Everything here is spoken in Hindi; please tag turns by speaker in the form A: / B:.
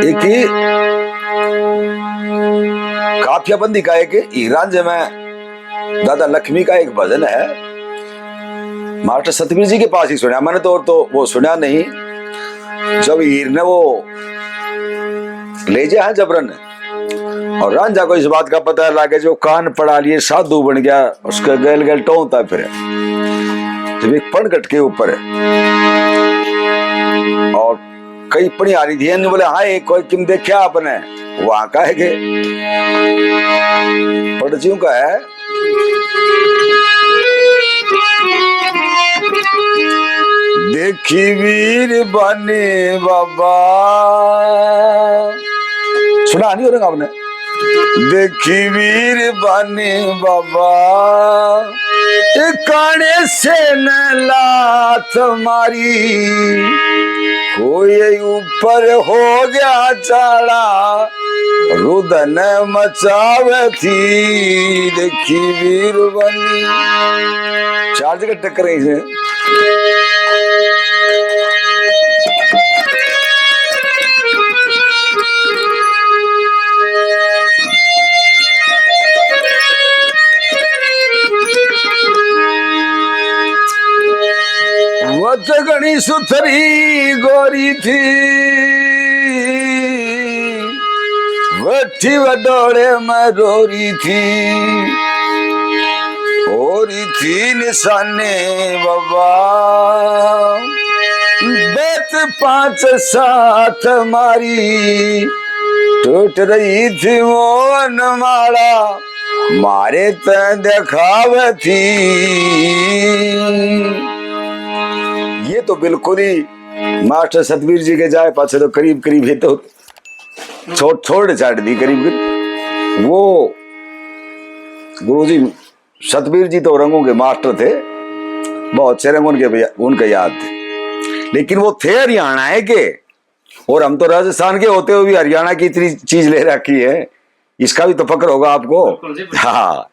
A: एक ही काफियाबंदी का एक ईरान में दादा लक्ष्मी का एक भजन है, मास्टर सतबीर जी के पास ही सुना मैंने तो वो सुना नहीं। जब हीर ने वो ले जाए हैं जबरन और रांझा को इस बात का पता लगे, जो कान पड़ा लिए साधु बन गया, उसका गैल गैल टोंता फिर जब एक पनघट के ऊपर और कई पड़ी आ रही थी, बोले हाँ कोई किम देखा आपने, वहां का है के पड़चियों का है। देखी वीर बने बाबा, सुना नहीं हो रहा आपने? देखी वीर बने बाबा, काने से न लात मारी, कोई ऊपर हो गया चाड़ा, रुदन मचावे थी। देखी वीर बनी, चार जगह टक्कर रही है। वत गणी सुथरी गोरी थी, वठी वडोड़े में रोरी थी, होरी थी निशाने बाबा, बेत 5-7 मारी, टूट रही थी मोहन माला, मारे त देखावे थी। ये तो बिल्कुल ही मास्टर सतबीर जी के जाए पाछे तो करीब करीब ये तो छोड़ छाड़ दी करीब करीब। वो गुरुजी सतबीर जी तो रंगों के मास्टर थे, बहुत से रंग उनके याद थे, लेकिन वो थे हरियाणा के, और हम तो राजस्थान के होते हुए भी हरियाणा की इतनी चीज ले रखी है, इसका भी तो फक्र होगा आपको। हाँ,